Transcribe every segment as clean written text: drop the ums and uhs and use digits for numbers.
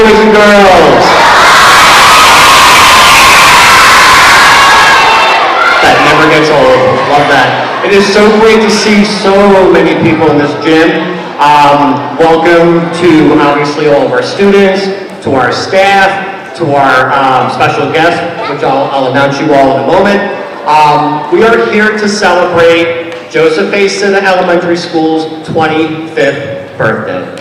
boys and girls. That never gets old. Love that. It is so great to see so many people in this gym. Welcome to obviously all of our students, to our staff, to our special guests, which I'll announce you all in a moment. We are here to celebrate Joseph A. Citta Elementary School's 25th birthday.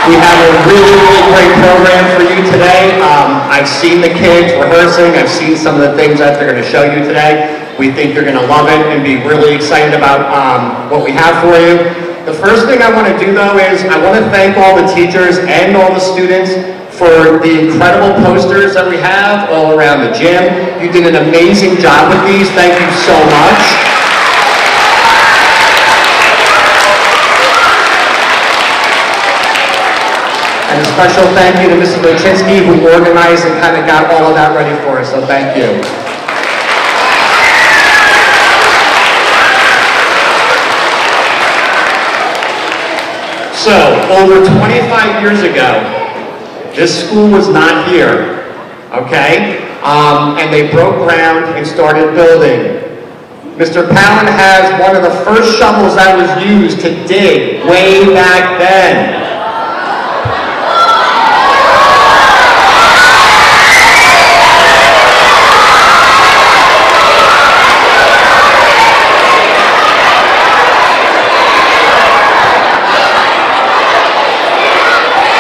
We have a really great program for you today. I've seen the kids rehearsing. I've seen some of the things that they're going to show you today. We think you're going to love it and be really excited about what we have for you. The first thing I want to do, though, is I want to thank all the teachers and all the students for the incredible posters that we have all around the gym. You did an amazing job with these. Thank you so much. And a special thank you to Mrs. Lochinsky, who organized and kind of got all of that ready for us, so thank you. So, over 25 years ago, this school was not here, okay? And they broke ground and started building. Mr. Palin has one of the first shovels that was used to dig way back then.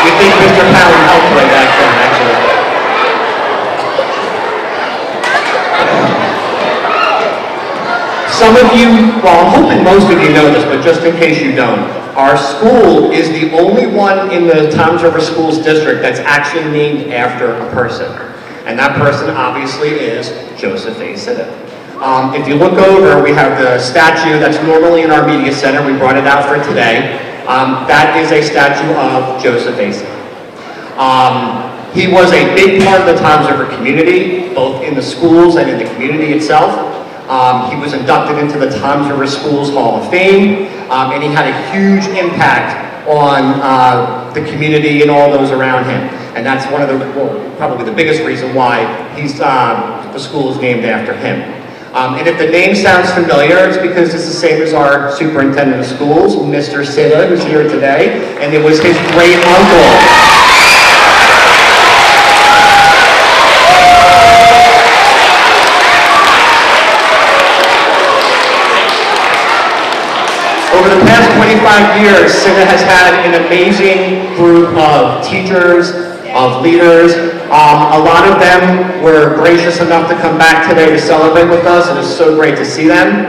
I think Mr. Palin helped way back then, actually. Some of you, well, I'm hoping most of you know this, but just in case you don't, our school is the only one in the Toms River Schools district that's actually named after a person. And that person obviously is Joseph A. Citta. If you look over, we have the statue that's normally in our media center. We brought it out for today. That is a statue of Joseph A. Citta. He was a big part of the Toms River community, both in the schools and in the community itself. He was inducted into the Toms River Schools Hall of Fame, and he had a huge impact on the community and all those around him. And that's one of the, well, probably the biggest reason why the school is named after him. And if the name sounds familiar, it's because it's the same as our superintendent of schools, Mr. Citta, who's here today, and it was his great uncle. Over the past 25 years, Citta has had an amazing group of teachers, of leaders. A lot of them were gracious enough to come back today to celebrate with us. It is so great to see them.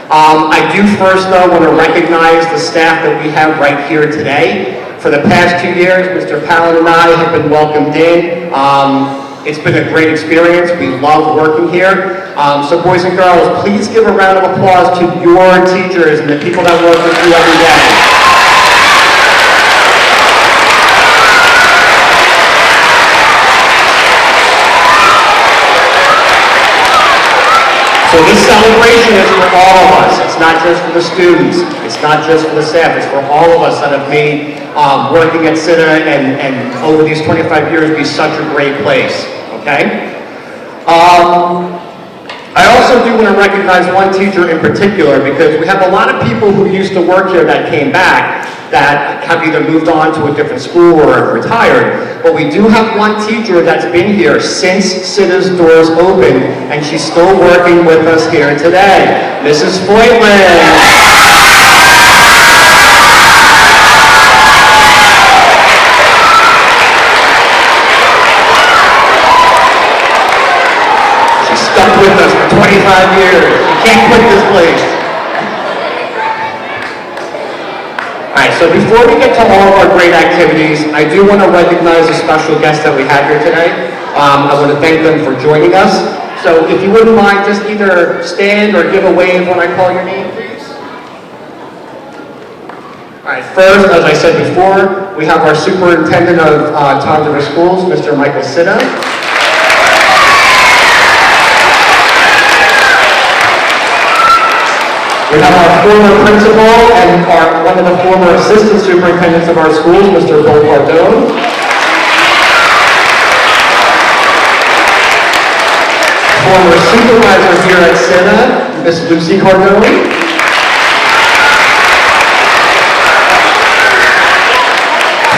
I do first, though, want to recognize the staff that we have right here today. For the past 2 years, Mr. Palin and I have been welcomed in. It's been a great experience. We love working here. So boys and girls, please give a round of applause to your teachers and the people that work with you every day. So this celebration is for all of us. It's not just for the students. It's not just for the staff. It's for all of us that have made working at Citta and over these 25 years be such a great place, okay? I also do want to recognize one teacher in particular because we have a lot of people who used to work here that came back that have either moved on to a different school or have retired. But we do have one teacher that's been here since Citta's doors opened, and she's still working with us here today, Mrs. Foytland. Stuck with us for 25 years. You can't quit this place. All right, so before we get to all of our great activities, I do want to recognize a special guest that we have here today. I want to thank them for joining us. So if you wouldn't mind, just either stand or give a wave when I call your name, please. All right, first, as I said before, we have our superintendent of Toms River Schools, Mr. Michael Citta. We have our former principal and one of the former assistant superintendents of our schools, Mr. Bill Cardone. Former supervisor here at Citta, Miss Lucy Cardone.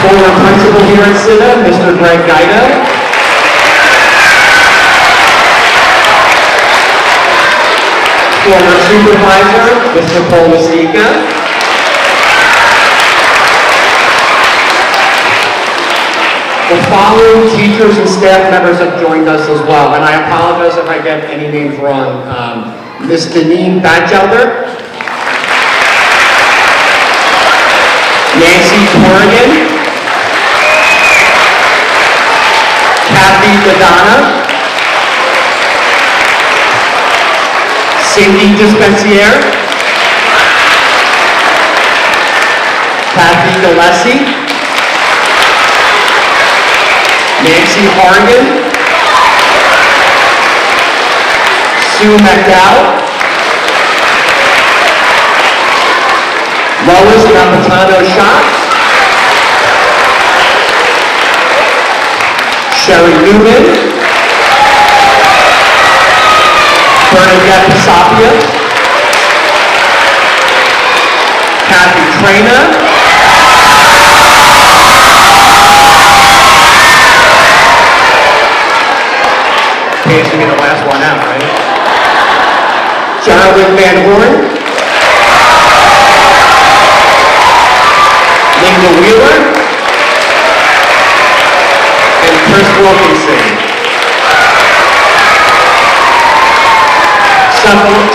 Former principal here at Citta, Mr. Greg Gaida. Former supervisor, Mr. Paul Mastika. The following teachers and staff members have joined us as well, and I apologize if I get any names wrong. Ms. Deneen Batchelder, Nancy Corrigan, Kathy Ladonna, Cindy Dispensier, Kathy Gillespie, Nancy Hargan, Sue McDowell, Lois Napatano-Schatz, Sherry Newman, Bernadette Pisapia, Kathy Traina, Paige to be the last one out, right? Jonathan Van Horn, Linda Wheeler, and Chris Wilkinson.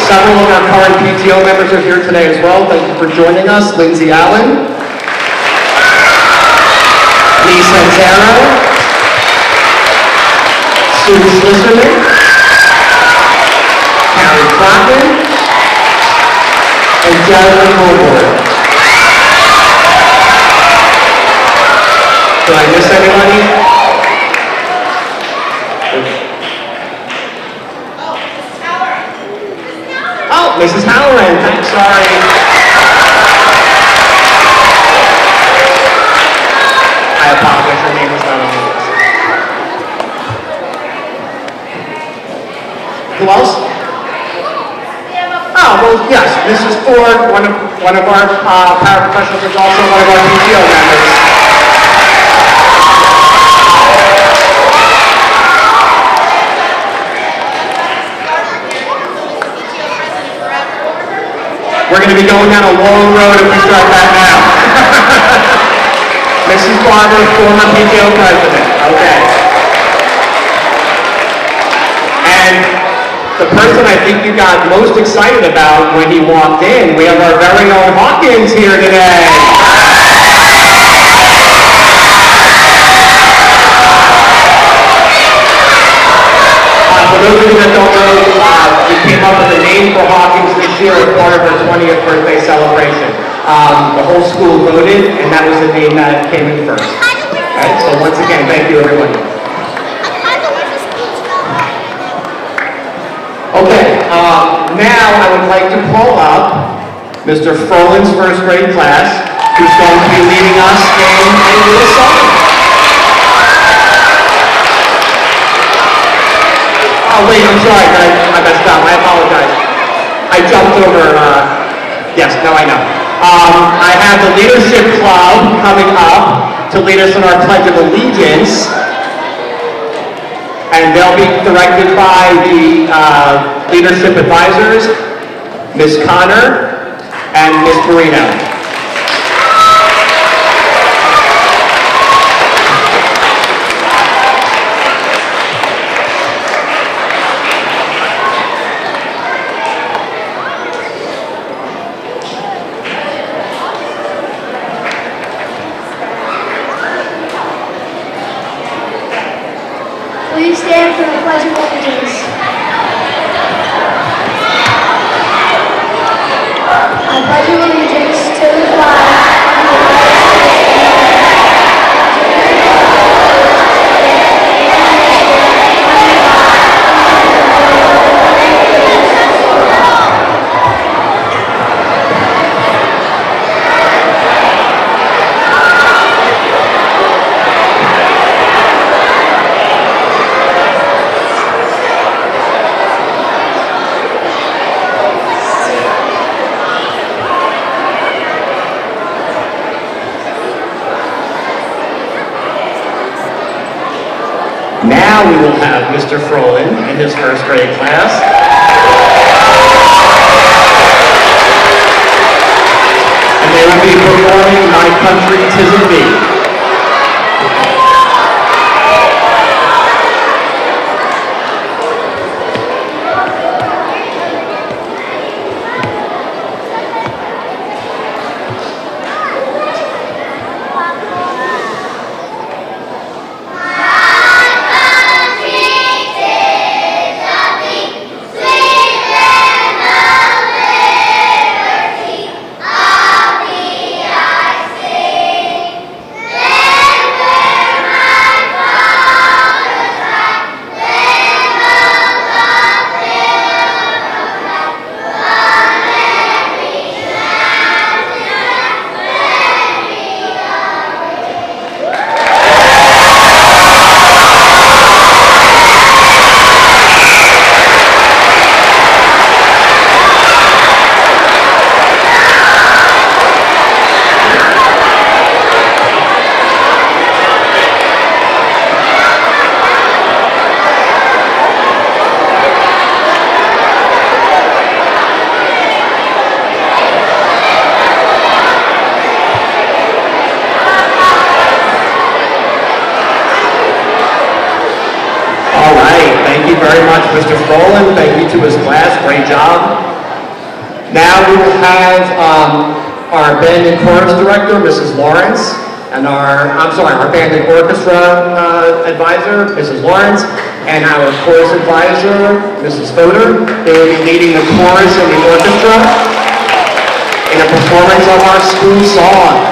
Several of our current PTO members are here today as well. Thank you for joining us. Lindsay Allen, Lee Sanzaro, Sue Schlisserman, Harry Crockett, and Jasmine Holborn. Did I miss anybody? Mrs. Halloran, I'm sorry. I apologize, your name was not on the list. Who else? Oh, well, yes, Mrs. Ford, one of our paraprofessionals, is also one of our PTO members. We're going to be going down a long road if we start that now. Mrs. Barber, former PTO president. Okay. And the person I think you got most excited about when he walked in, we have our very own Hawkins here today. For those of you that don't know, we came up with a name for Hawkins this year as part of our 20th birthday celebration. The whole school voted, and that was the name that came in first. All right, so once again, thank you, everyone. Okay, now I would like to call up Mr. Frolin's first grade class, who's going to be leading us in a little song. Oh wait, I'm sorry, I messed up, I apologize. I jumped over, yes, no I know. I have the Leadership Club coming up to lead us in our Pledge of Allegiance. And they'll be directed by the Leadership Advisors, Ms. Connor and Ms. Marino. Please stand for the Pledge of Allegiance. I pledge allegiance to the flag of the United States Now we will have Mr. Frolin in his first grade class. And they will be performing My Country 'Tis of Thee. Very much, Mr. Frolin. Thank you to his class. Great job. Now we will have our band and chorus director, Mrs. Lawrence, and our band and orchestra advisor, Mrs. Lawrence, and our chorus advisor, Mrs. Fodor. They will be leading the chorus and the orchestra in a performance of our school song.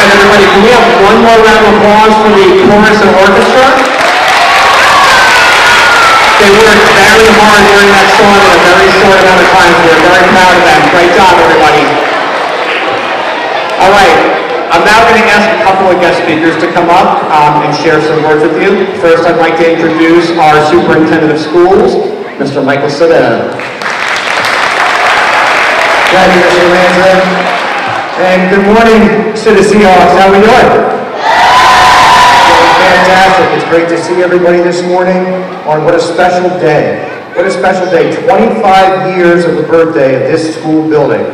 right, everybody, can we have one more round of applause for the chorus and orchestra? They worked very hard during that song in a very short amount of time, so we're very proud of them. Great job, everybody. All right, I'm now going to ask a couple of guest speakers to come up and share some words with you. First, I'd like to introduce our Superintendent of Schools, Mr. Michael Citta. Thank you, Mr. Lanza. And good morning, Citta Seahawks. How are we doing? Fantastic. It's great to see everybody this morning on what a special day. What a special day. 25 years of the birthday of this school building.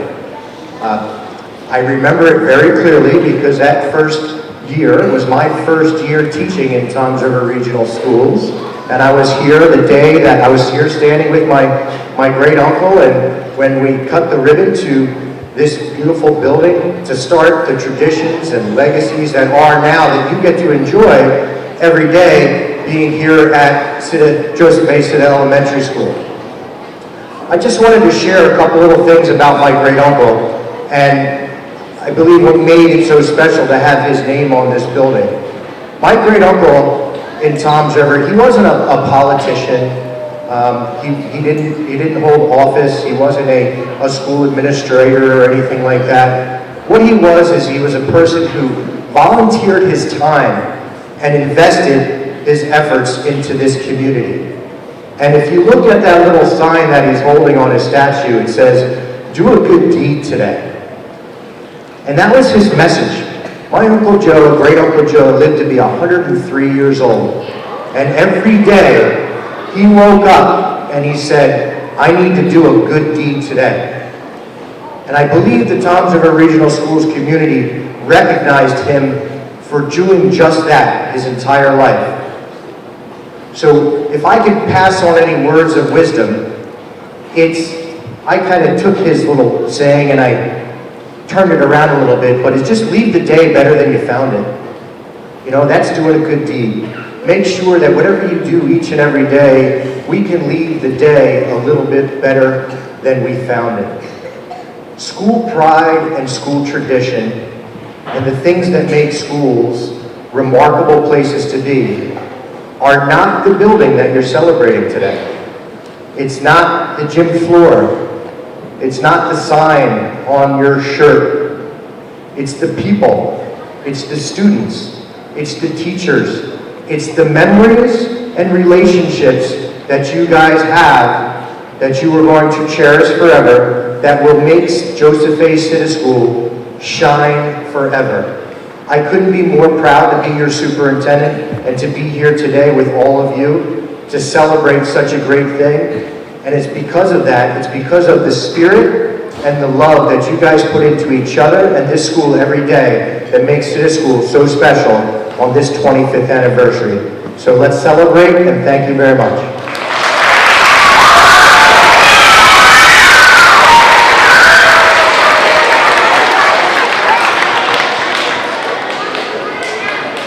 I remember it very clearly because that first year was my first year teaching in Toms River Regional Schools. And I was here the day that I was here standing with my great uncle, and when we cut the ribbon to this beautiful building to start the traditions and legacies that are now that you get to enjoy every day being here at Joseph A. Citta Elementary School. I just wanted to share a couple little things about my great uncle, and I believe what made it so special to have his name on this building. My great uncle in Toms River, he wasn't a politician. He didn't hold office. He wasn't a school administrator or anything like that. What he was is he was a person who volunteered his time and invested his efforts into this community. And if you look at that little sign that he's holding on his statue, it says, "Do a good deed today." And that was his message. My Uncle Joe, great Uncle Joe, lived to be 103 years old. And every day, he woke up and he said, "I need to do a good deed today." And I believe the Toms River Regional Schools community recognized him for doing just that his entire life. So if I could pass on any words of wisdom, I kind of took his little saying and I turned it around a little bit, but it's just leave the day better than you found it. You know, that's doing a good deed. Make sure that whatever you do each and every day, we can leave the day a little bit better than we found it. School pride and school tradition and the things that make schools remarkable places to be are not the building that you're celebrating today. It's not the gym floor. It's not the sign on your shirt. It's the people. It's the students. It's the teachers. It's the memories and relationships that you guys have that you are going to cherish forever that will make Joseph A. Citta School shine forever. I couldn't be more proud to be your superintendent and to be here today with all of you to celebrate such a great thing. And it's because of that, it's because of the spirit and the love that you guys put into each other and this school every day that makes Citta School so special on this 25th anniversary. So let's celebrate and thank you very much.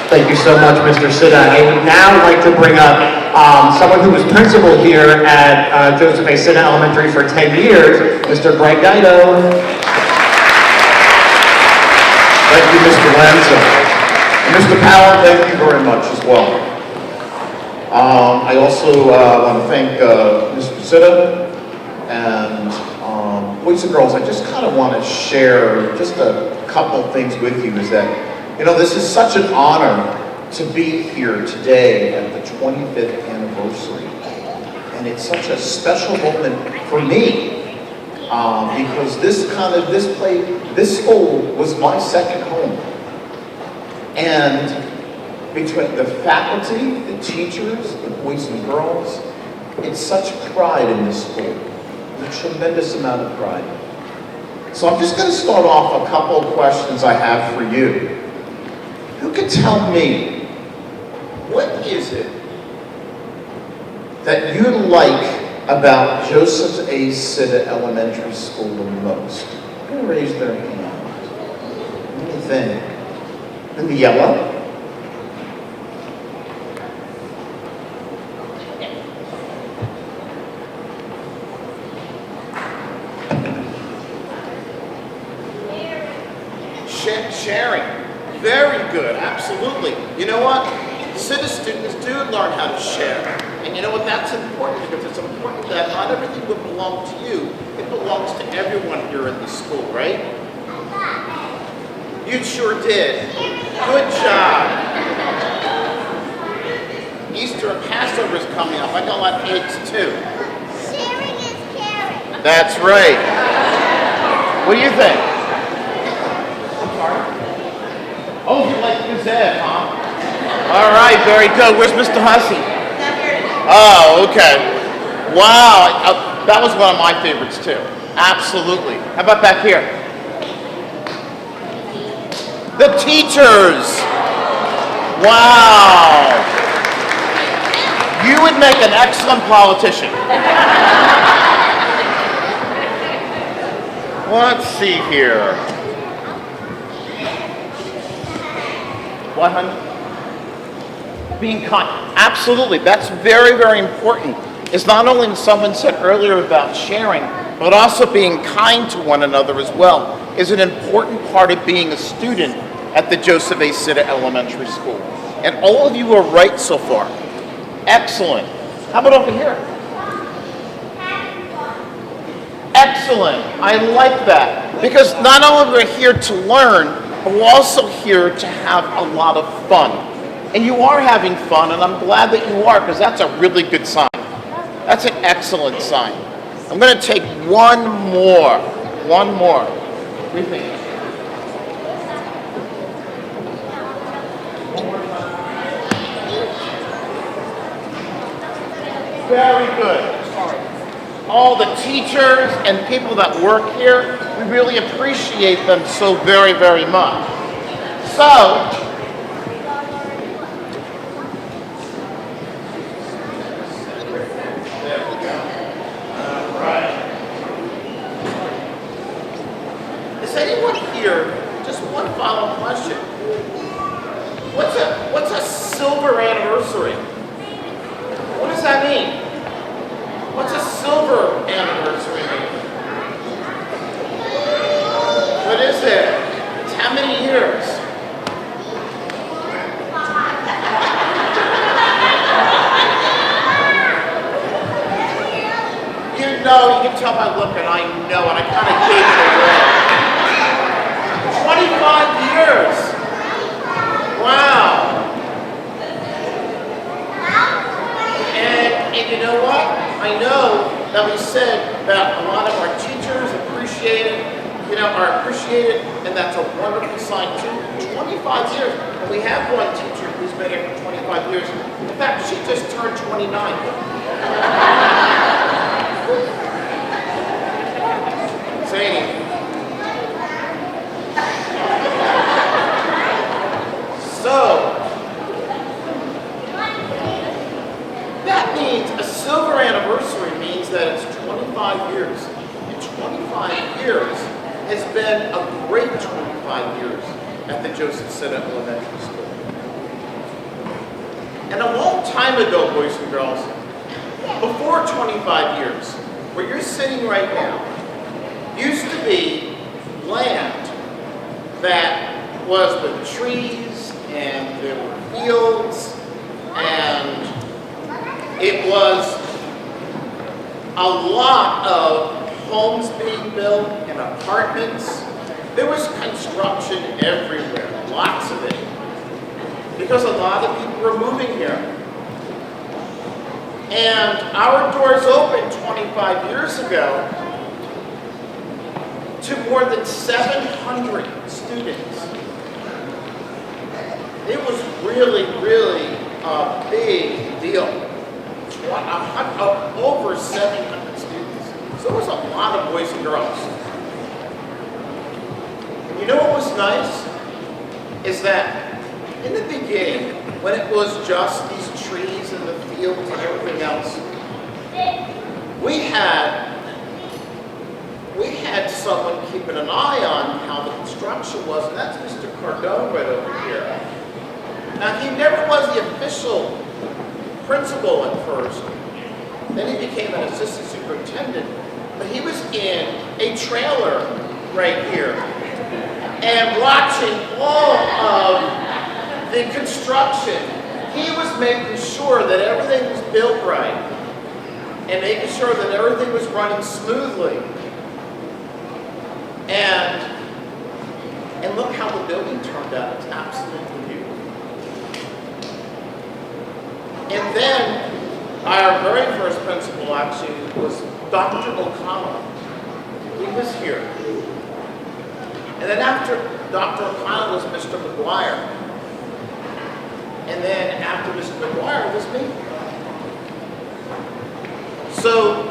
Thank you so much, Mr. Citta. I would now like to bring up someone who was principal here at Joseph A. Citta Elementary for 10 years, Mr. Greg Guido. Thank you, Mr. Lanza. And Mr. Powell, thank you very much as well. I also want to thank Mr. Citta and boys and girls. I just kind of want to share just a couple things with you is that, you know, this is such an honor to be here today at the 25th anniversary. And it's such a special moment for me because this school was my second home. And between the faculty, the teachers, the boys and girls, it's such pride in this school. A tremendous amount of pride. So I'm just going to start off a couple of questions I have for you. Who can tell me, what is it that you like about Joseph A. Citta Elementary School the most? Who can raise their hand? Anything? In the yellow? Sharing. good, absolutely. You know what? Citta students do learn how to share. And you know what? That's important because it's important that not everything would belong to you. It belongs to everyone here in the school, right? You sure did. Good job. Easter and Passover is coming up. I got a lot of eggs too. Sharing is caring. That's right. What do you think? I'm sorry? Oh, you like Gazette, huh? All right, very good. Where's Mr. Hussey? Oh, okay. Wow, that was one of my favorites too. Absolutely. How about back here? The teachers. Wow. You would make an excellent politician. Let's see here. What, honey? Being kind. Absolutely. That's very, very important. It's not only someone said earlier about sharing, but also being kind to one another as well is an important part of being a student at the Joseph A. Citta Elementary School. And all of you are right so far. Excellent. How about over here? Excellent. I like that. Because not only are we here to learn, but we're also here to have a lot of fun. And you are having fun, and I'm glad that you are, because that's a really good sign. That's an excellent sign. I'm going to take one more. One more. What do you think? Very good. All the teachers and people that work here, we really appreciate them so very, very much. So, just one follow-up question. What's a silver anniversary? What does that mean? What's a silver anniversary mean? What is it? It's how many years? You know, you can tell by look, and I know, and I kind of gave it away. 25 years. Wow. And you know what? I know that we said that a lot of our teachers are appreciated, and that's a wonderful sign too. 25 years. And we have one teacher who's been here for 25 years. In fact, she just turned 29. Zany. So, that means a silver anniversary means that it's 25 years. And 25 years has been a great 25 years at the Joseph Citta Elementary School. And a long time ago, boys and girls, before 25 years, where you're sitting right now, used to be land that was with trees, and there were fields, and it was a lot of homes being built and apartments. There was construction everywhere, lots of it, because a lot of people were moving here. And our doors opened 25 years ago to more than 700 students. It was really, really a big deal. Over 700 students. So it was a lot of boys and girls. And you know what was nice? Is that in the beginning, when it was just these trees and the fields and everything else, we had someone keeping an eye on how the construction was, and that's Mr. Cardone right over here. Now, he never was the official principal at first. Then he became an assistant superintendent, but he was in a trailer right here and watching all of the construction, he was making sure that everything was built right and making sure that everything was running smoothly. And look how the building turned out. It's absolutely beautiful. And then our very first principal actually was Dr. O'Connell. He was here. And then after Dr. O'Connell was Mr. McGuire. And then after Mr. McGuire was me. So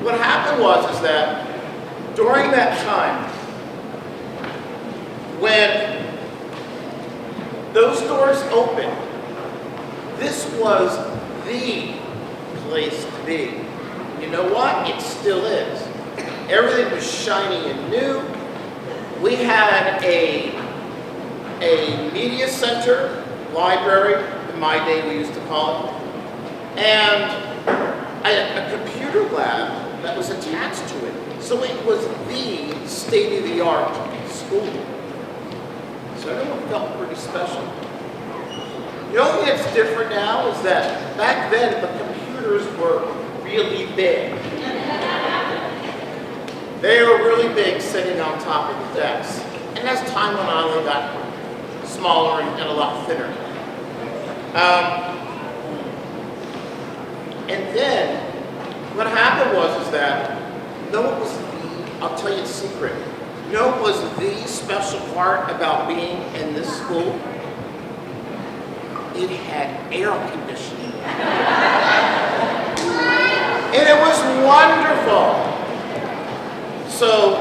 what happened was that during that time, when those doors opened, this was the place to be. You know what? It still is. Everything was shiny and new. We had a media center, library, in my day we used to call it, and a computer lab that was attached to it. So it was the state-of-the-art school. So everyone felt pretty special. The only thing that's different now is that back then the computers were really big. They were really big sitting on top of the desks. And as time went on, they got smaller and a lot thinner. And then what happened was that no one was I'll tell you a secret. You know what was the special part about being in this school? It had air conditioning. And it was wonderful. So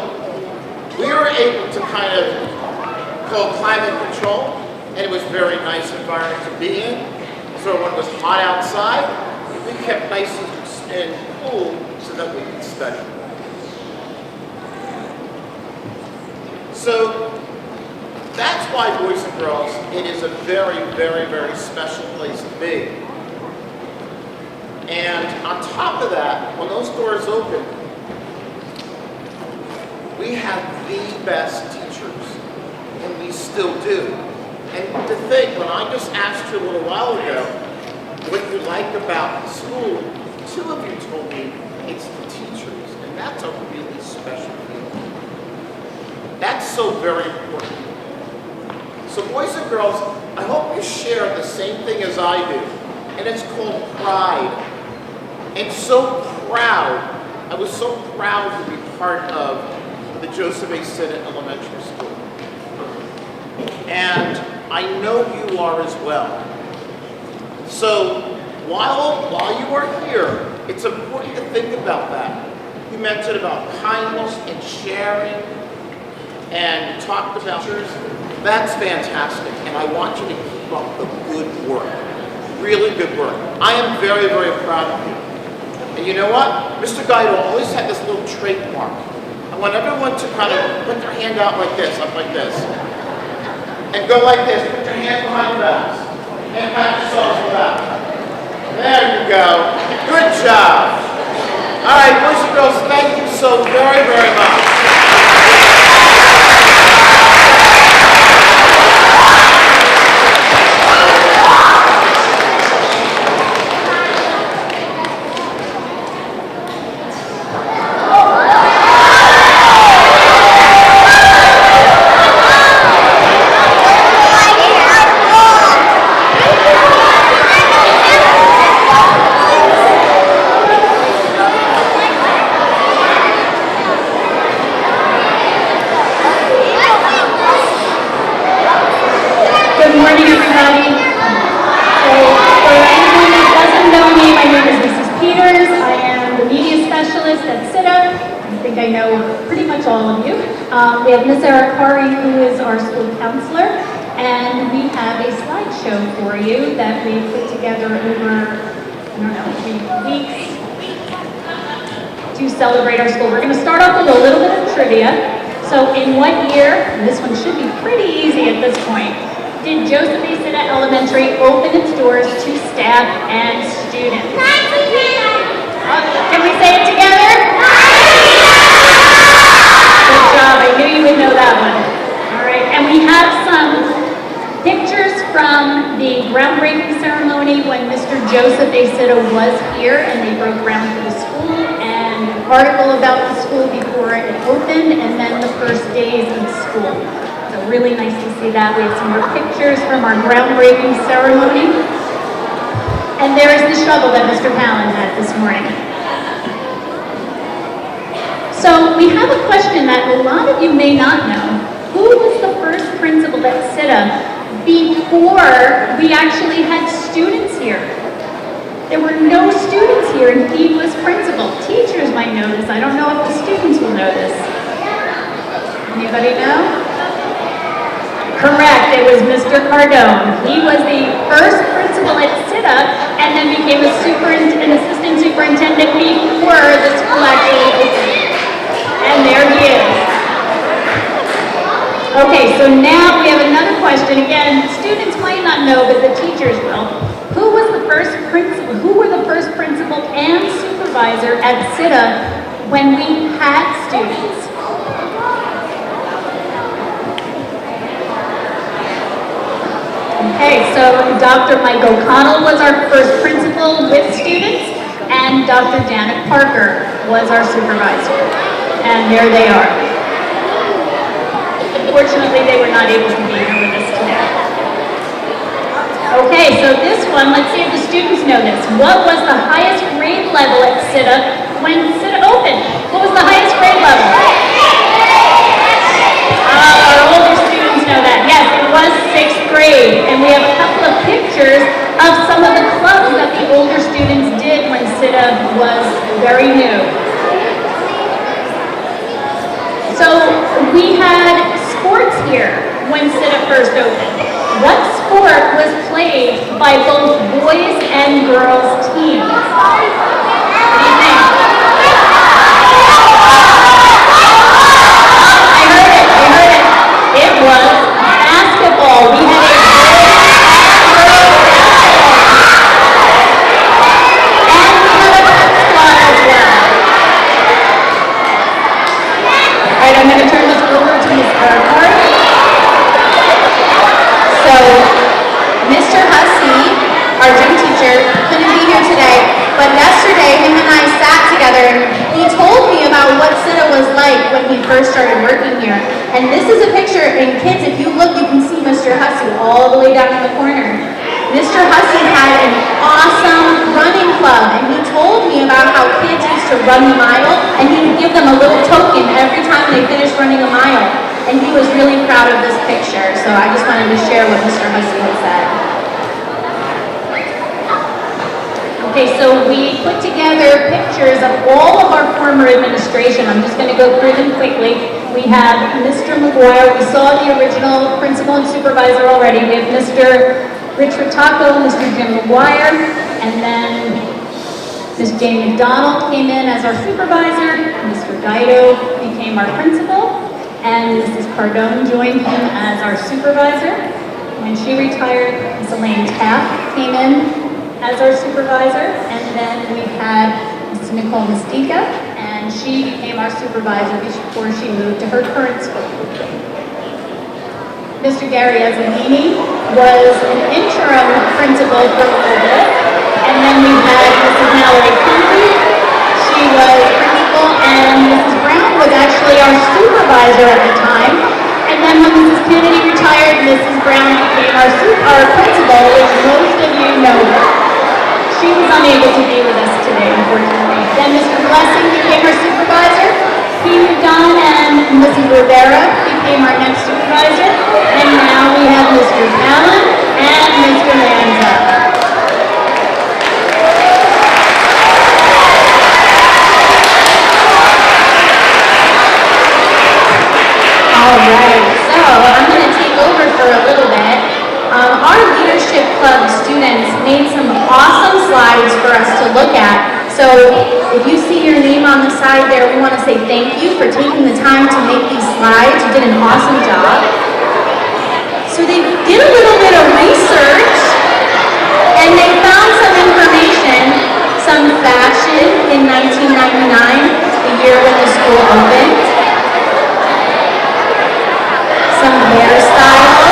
we were able to kind of call climate control, and it was a very nice environment to be in. So when it was hot outside, we kept nice and cool so that we could study. So that's why, boys and girls, it is a very, very, very special place to be. And on top of that, when those doors open, we have the best teachers, and we still do. And to think, when I just asked you a little while ago what you like about the school, 2 of you told me it's the teachers, and that's a really special thing. That's so very important. So boys and girls, I hope you share the same thing as I do, and it's called pride. And so proud, I was so proud to be part of the Joseph A. Citta Elementary School. And I know you are as well. So while you are here, it's important to think about that. You mentioned about kindness and sharing, and you talked about teachers. That's fantastic, and I want you to keep up the good work. Really good work. I am very, very proud of you. And you know what? Mr. Guido always had this little trademark. I want everyone to kind of put their hand out like this, up like this. And go like this. Put your hand behind your backs. And pat yourselves on the back. There you go. Good job. All right, boys and girls, thank you so very, very much. We have Ms. Arikari, who is our school counselor, and we have a slideshow for you that we put together over, 3 weeks to celebrate our school. We're going to start off with a little bit of trivia. So in what year, and this one should be pretty easy at this point, did Joseph A. Citta Elementary open its doors to staff and students? Can we say it together? Good job, I knew you would know that one. All right, and we have some pictures from ceremony when Mr. Joseph A. Citta was here and they broke ground for the school, and an article about the school before it opened, and then the first days of school. So really nice to see that. We have some more pictures from our groundbreaking ceremony. And there is the shovel that Mr. Palin had this morning. So we have a question that a lot of you may not know. Who was the first principal at Citta before we actually had students here? There were no students here and he was principal. Teachers might know this. I don't know if the students will know this. Anybody know? Correct, it was Mr. Cardone. He was the first principal at Citta and then became an assistant superintendent before the school actually opened. And there he is. Okay, so now we have another question. Again, students might not know, but the teachers will. Who was the first principal? Who were the first principal and supervisor at Citta when we had students? Okay, so Dr. Mike O'Connell was our first principal with students, and Dr. Janet Parker was our supervisor. And there they are. Unfortunately, they were not able to be here with us today. Okay, so this one, let's see if the students know this. What was the highest grade level at Citta when Citta opened? What was the highest grade level? Our older students know that. Yes, it was 6th grade. And we have a couple of pictures of some of the clubs that the older students did when Citta was very new. So we had sports here when Citta first opened. What sport was played by both boys and girls teams? What do you think? I heard it. It was basketball. We had a boys and girls basketball. And we had a football as well. All right, I'm going to turn this over to Ms. Carter. So, Mr. Hussey, our gym teacher, couldn't be here today, but yesterday him and I sat together and he told me about what Citta was like when he first started working here. And this is a picture, and kids, if you look, you can see Mr. Hussey all the way down in the corner. Mr. Hussey had an awesome running club, and he told me about how kids used to run the mile, and he would give them a little token every time they finished running a mile. And he was really proud of this picture, so I just wanted to share what Mr. Hussey had said. Okay, so we put together pictures of all of our former administration. I'm just going to go through them quickly. We have Mr. McGuire. We saw the original principal and supervisor already. We have Mr. Rich Ritacco, Mr. Jim McGuire, and then Ms. Jane McDonald came in as our supervisor. Mr. Guido became our principal. And Mrs. Cardone joined him as our supervisor. When she retired, Ms. Elaine Taft came in as our supervisor. And then we had Ms. Nicole Mistica, and she became our supervisor before she moved to her current school. Mr. Gary Azzolini was an interim principal for a little bit. And then we had Mrs. Mallory Cooney. She was principal, and Mrs. Brown was actually our supervisor at the time. And then when Mrs. Kennedy retired, Mrs. Brown became our principal, which most of you know. She was unable to be with us today, unfortunately. Then Mr. Blessing became our supervisor. He moved on, and Mrs. Rivera became our next supervisor. And now we have Mr. Palin and Mr. Lanza. Alright, so I'm going to take over for a little bit. Our Leadership Club students made some awesome slides for us to look at. So if you see your name on the side there, we want to say thank you for taking the time to make these slides. You did an awesome job. So they did a little bit of research and they found some information, some fashion in 1999, the year when the school opened. Some hairstyles.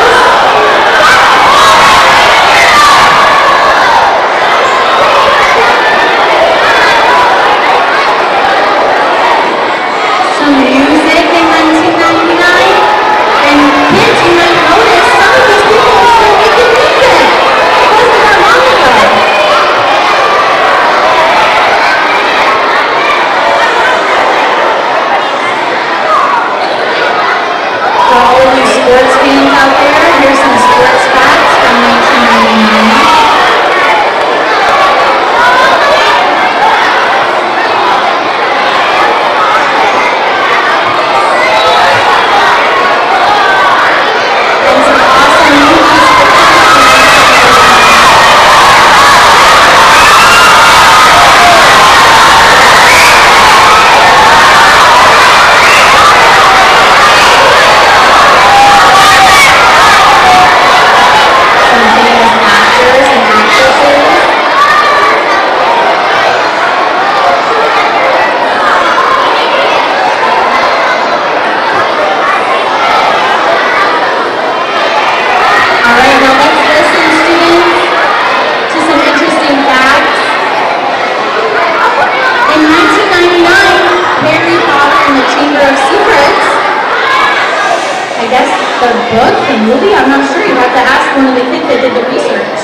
that did the research.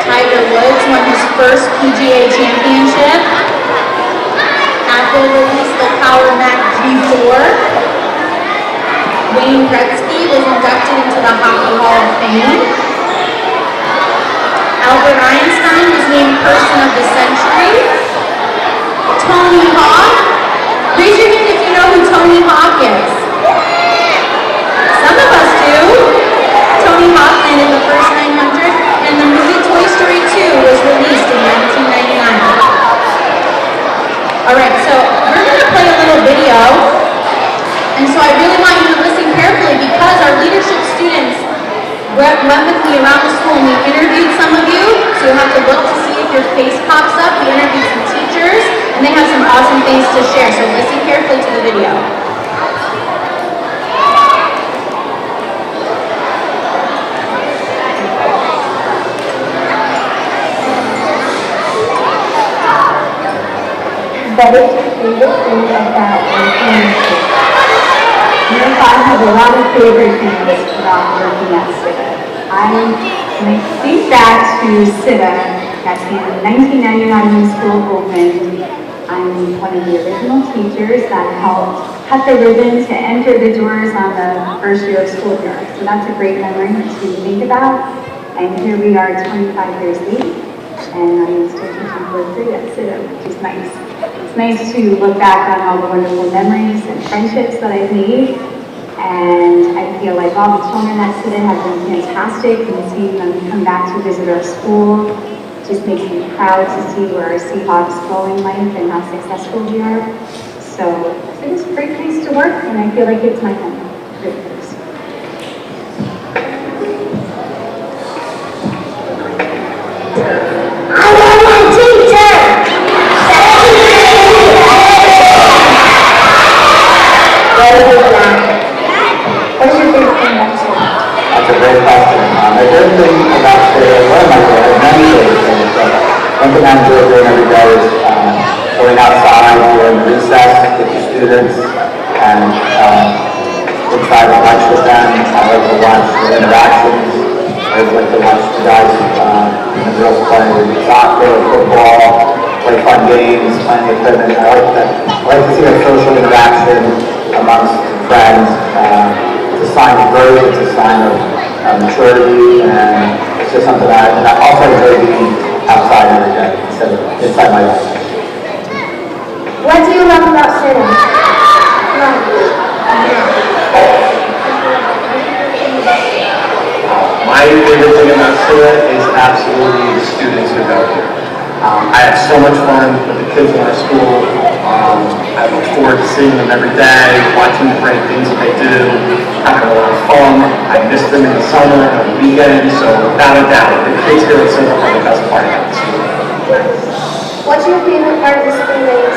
Tiger Woods won his first PGA championship. Apple released the Power Mac G4. Wayne Gretzky was inducted into the Hockey Hall of Fame. Albert Einstein was named Person of the Century. Tony Hawk. Raise your hand if you know who Tony Hawk is. Some of us do. Tony Hawk landed the first 900, and the movie Toy Story 2 was released in 1999. Alright, so we're going to play a little video, and so I really want you to listen carefully because our leadership students went with me around the school and we interviewed some of you, so you'll have to look to see if your face pops up. We interviewed some teachers, and they have some awesome things to share, so listen carefully to the video. What is your favorite thing about working at Citta? I have a lot of favorite things about working at Citta. When I think back to Citta, at the 1999 when school opened, I'm one of the original teachers that helped cut the ribbon to enter the doors on the first year of school here. So that's a great memory to think about. And here we are 25 years late, and I'm still teaching for free at Citta, which is nice. It's nice to look back on all the wonderful memories and friendships that I've made, and I feel like all the children at Citta have been fantastic, and seeing them come back to visit our school just makes me proud to see where our Seahawks go in life and how successful we are. So it's a great place to work, and I feel like it's my home. Great place. I want my teacher! What's your favorite thing about Citta? That's a great question. The good thing about Citta, one of my favorite, many favorite things, but one thing I enjoy doing every day is going outside during recess with the students and inside the lunch with them. I like to watch the interactions. I like to watch the guys and the girls play soccer, football, play fun games, playing equipment. I like to see a social interaction amongst friends. It's a sign of growth, it's a sign of maturity, and it's just something that I also enjoy being outside every day instead of inside my life. What do you love about Citta? My favorite thing about Citta is absolutely the students who go here. I have so much fun with the kids in our school. I look forward to seeing them every day, watching the great things that they do, having a lot of fun. I miss them in the summer and on the weekends, so without a doubt, the kids here at Citta are the best part of the school. What's your favorite part of the school day at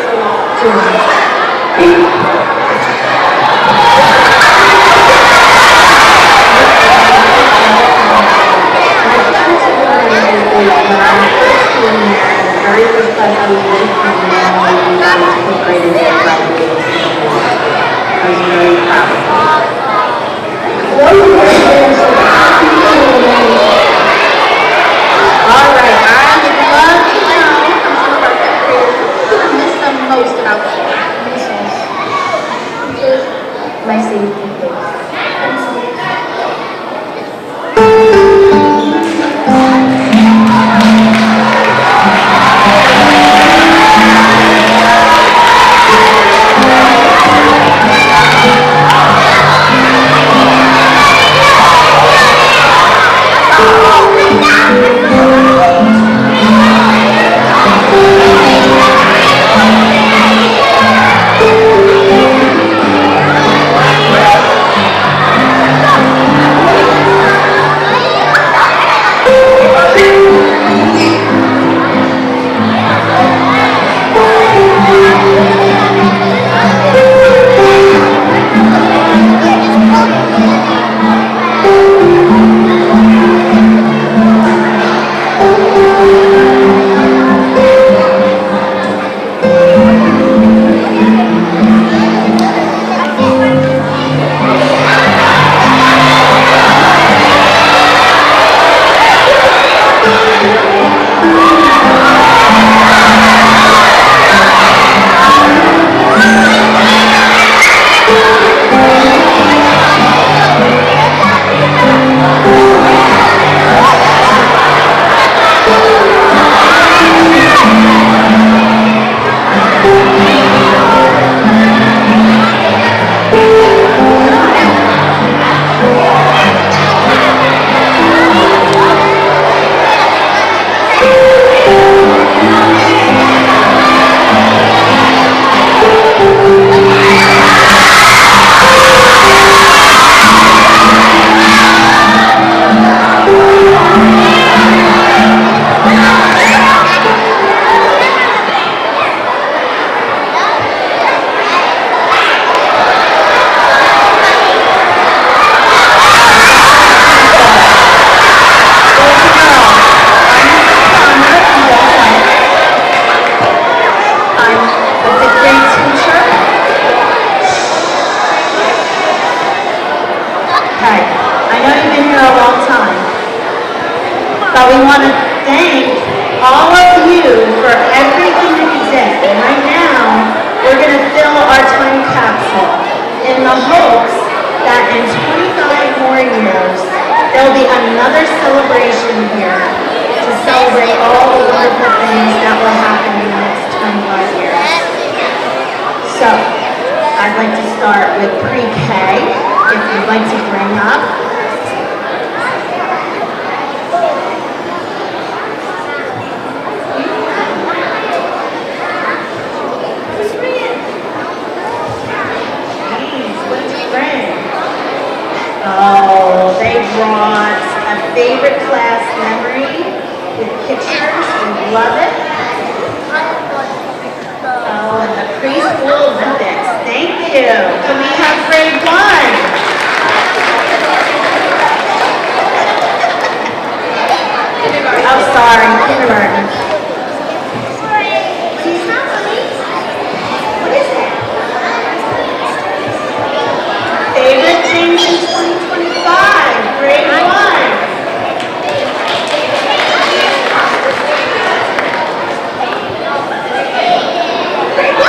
things that will happen in the next 25 years. So, I'd like to start with pre-K, if you'd like to bring up. Oh, they brought a favorite class memory with pictures. We love it. Oh, and the preschool Olympics. Thank you. Can we have grade 1? Oh, sorry, kindergarten. What is it? Favorite things in 2025, grade 1. Grade 1.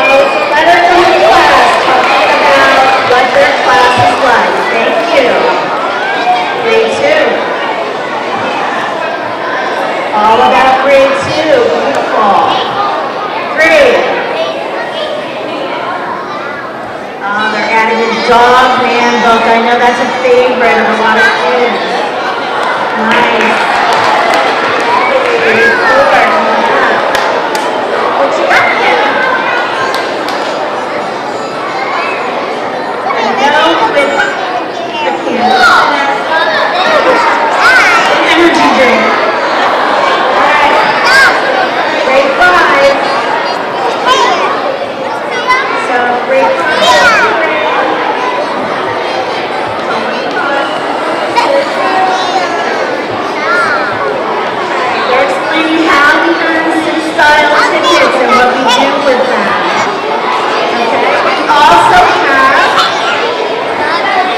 It's a letter from the class talking about what their class is like. Thank you. Grade 2. All about grade 2. Beautiful. Grade. They're adding a dog handbook. I know that's a favorite of a lot of students. Nice. Grade 4, come on up. What you got there? A note with a candle. Energy drink. Grade 5. So grade 5. They're explaining how we earn style tickets and what we do with them. Okay. We also have,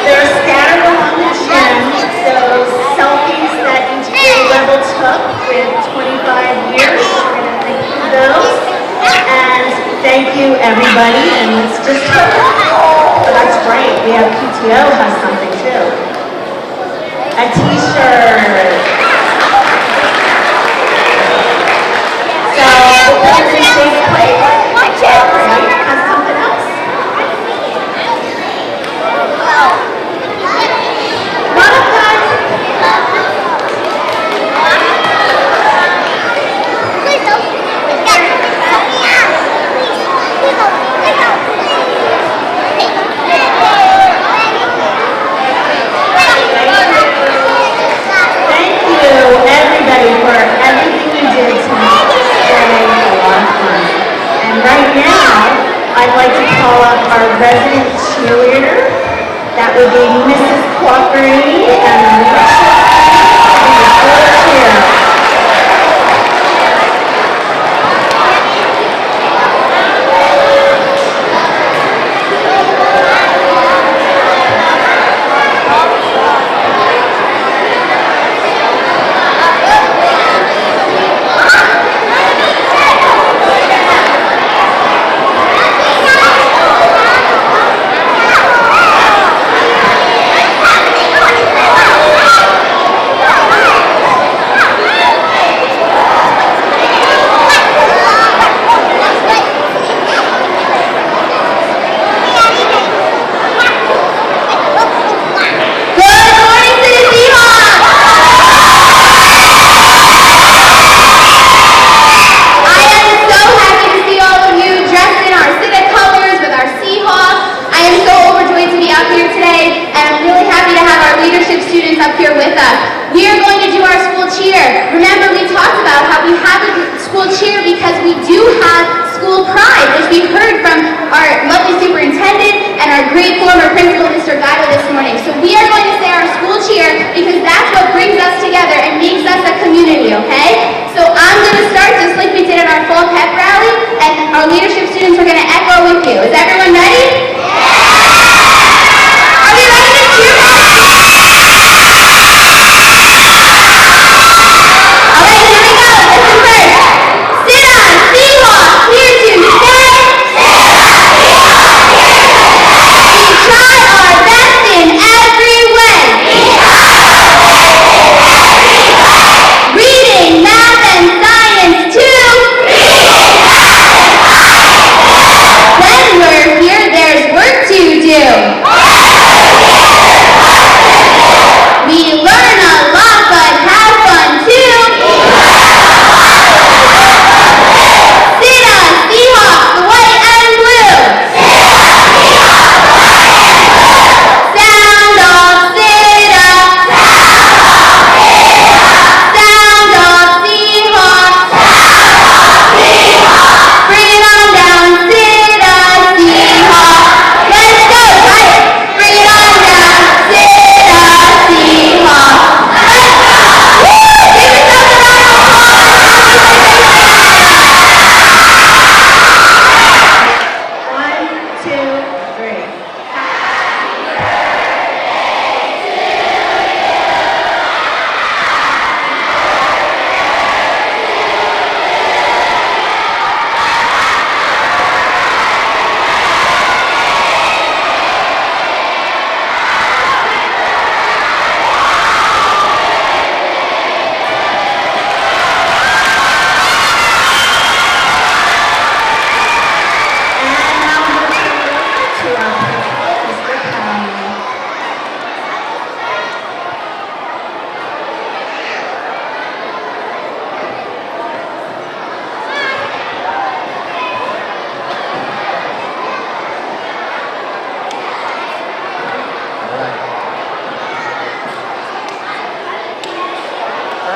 they're scattered along the gym, those selfies that each grade level took with 25 years. We're going to include those. And thank you, everybody. And let's just hope. Oh, that's great. We have PTO has something too. A t-shirt. So, the building safe place. Has something else. One of guys. Thank you, everybody, for everything you did to make this day a lot of fun. And right now, I'd like to call up our resident cheerleader. That would be Mrs. Quaffrey and the leadership cheer. Superintendent and our great former principal, Mr. Gatto, this morning. So we are going to say our school cheer because that's what brings us together and makes us a community, okay? So I'm going to start just like we did at our fall pep rally, and our leadership students are going to echo with you. Is everyone ready? Are we ready to cheer? All right, here we go. Listen first. Citta, Seawalk, here to stay. We try our best in every way.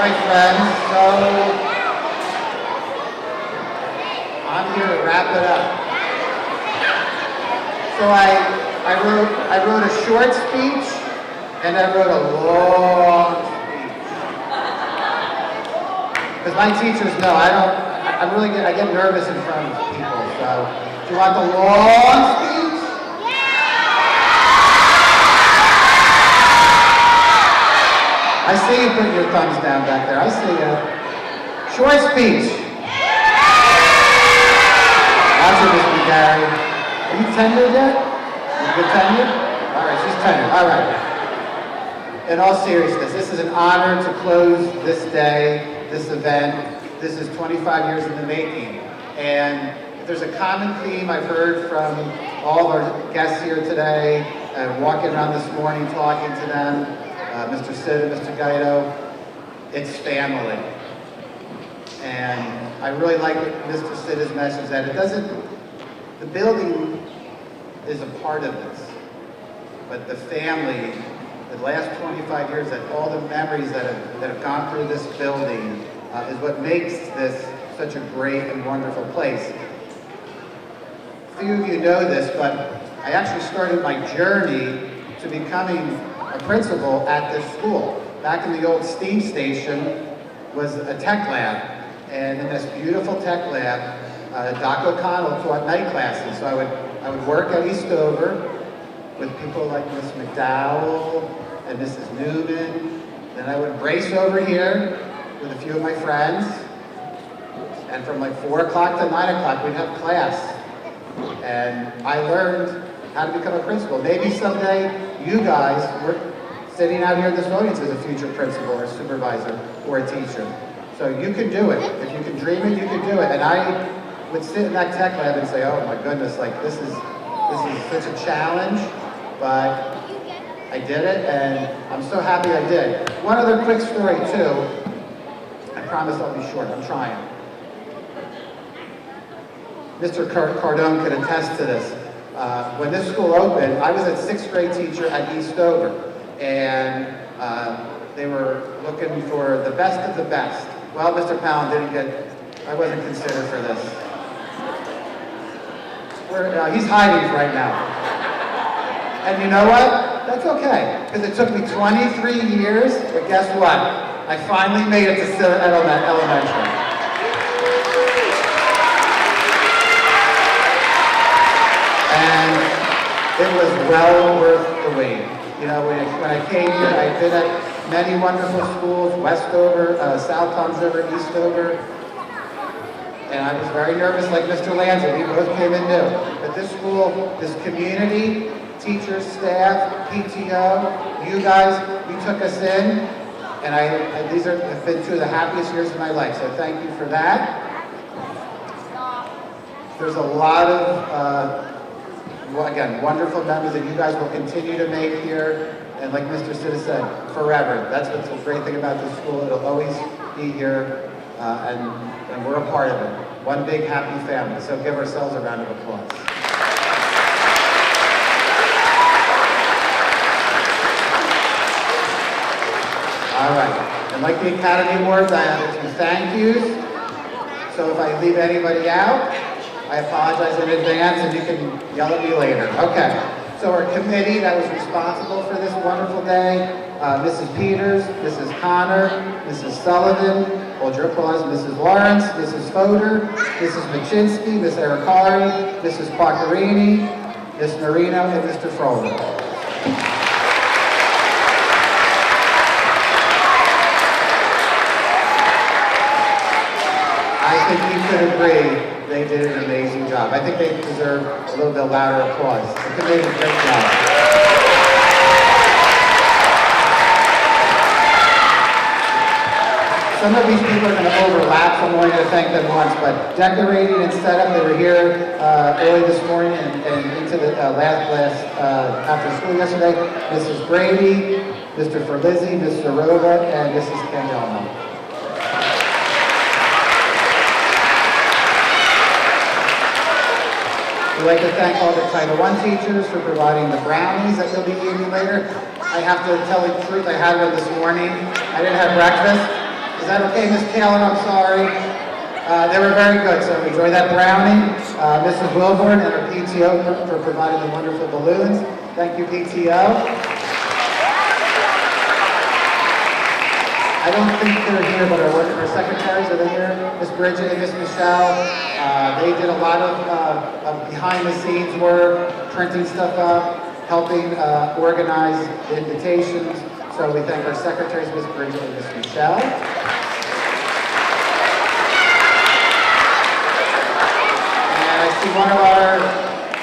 right, friends, so I'm here to wrap it up. So I wrote a short speech and I wrote a long speech. Because my teachers know I get nervous in front of people, so do you want the long speech? I see you putting your thumbs down back there. I see you. Short speech. That's it, Mr. Gary. Are you tenured yet? You good tenured? All right, she's tenured. All right. In all seriousness, this is an honor to close this day, this event. This is 25 years in the making. And if there's a common theme I've heard from all of our guests here today, walking around this morning talking to them, Mr. Citta, Mr. Gaito, it's family. And I really like Mr. Citta's message that the building is a part of this, but the family, the last 25 years, that all the memories that have gone through this building is what makes this such a great and wonderful place. Few of you know this, but I actually started my journey to becoming a principal at this school. Back in the old steam station was a tech lab. And in this beautiful tech lab, Doc O'Connell taught night classes. So I would work at Eastover with people like Miss McDowell and Mrs. Newman. Then I would race over here with a few of my friends. And from like 4 o'clock to 9 o'clock, we'd have class. And I learned how to become a principal. Maybe someday you guys were sitting out here in this audience as a future principal or supervisor or a teacher. So you can do it. If you can dream it, you can do it. And I would sit in that tech lab and say, oh my goodness, like this is such a challenge, but I did it and I'm so happy I did. One other quick story too. I promise I'll be short, I'm trying. Mr. Cardone could attest to this. When this school opened, I was a 6th grade teacher at Eastover, and they were looking for the best of the best. Well, Mr. Powell I wasn't considered for this. He's hiding right now. And you know what? That's okay, because it took me 23 years, but guess what? I finally made it to Citta Elementary. And it was well worth the wait. You know, when I came here, I've been at many wonderful schools, Westover, South Toms River, Eastover, and I was very nervous like Mr. Lanza. We both came in new. But this school, this community, teachers, staff, PTO, you guys, you took us in, and these have been 2 of the happiest years of my life, so thank you for that. There's a lot of, again, wonderful memories that you guys will continue to make here. And like Mr. Citta said, forever. That's what's the great thing about this school. It'll always be here, and we're a part of it. One big happy family. So give ourselves a round of applause. All right. And like the Academy Awards, I have a few thank yous. So if I leave anybody out, I apologize in advance, and you can yell at me later. Okay, so our committee that was responsible for this wonderful day, Mrs. Peters, Mrs. Connor, Mrs. Sullivan, hold your applause, Mrs. Lawrence, Mrs. Fodor, Mrs. Machinsky, Ms. Ericari, Mrs. Quaccarini, Ms. Marino, and Mr. Frohlich. I think you could agree. They did an amazing job. I think they deserve a little bit louder applause. The committee did a great job. Some of these people are going to overlap, so I'm only going to thank them once, but decorating and setup, they were here early this morning and into the last class after school yesterday. Mrs. Brady, Mr. Ferlizzi, Mr. Rova, and Mrs. Candelmo. We'd like to thank all the Title I teachers for providing the brownies that you'll be eating later. I have to tell the truth, I had one this morning. I didn't have breakfast, Is that okay, Ms. Taylor? I'm sorry. They were very good, so enjoy that brownie. Mrs. Wilborn and her PTO for providing the wonderful balloons. Thank you, PTO. I don't think they're here, but our secretaries, are they here? Miss Bridget and Miss Michelle. They did a lot of behind-the-scenes work, printing stuff up, helping organize the invitations. So we thank our secretaries, Miss Bridget and Miss Michelle.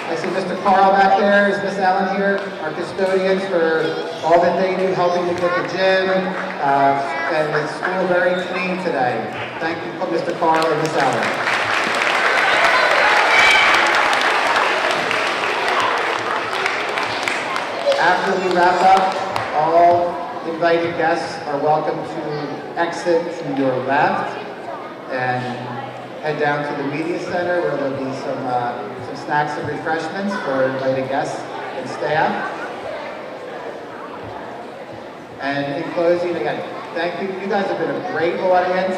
I see Mr. Carl back there. Is Miss Ellen here? Our custodians for all that they do, helping to get the gym and the school very clean today. Thank you, Mr. Carl and Miss Ellen. After we wrap up, all invited guests are welcome to exit to your left and head down to the media center where there'll be some snacks and refreshments for invited guests and staff. And in closing, again, thank you. You guys have been a great audience.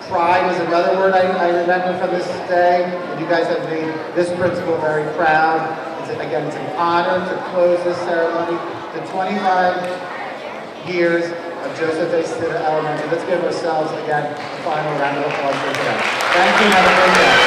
Pride is another word I remember from this day, and you guys have made this principal very proud. Again, it's an honor to close this ceremony. The 25 years of Joseph A. Citta Elementary. Let's give ourselves, again, a final round of applause for today. Thank you, and have a great day.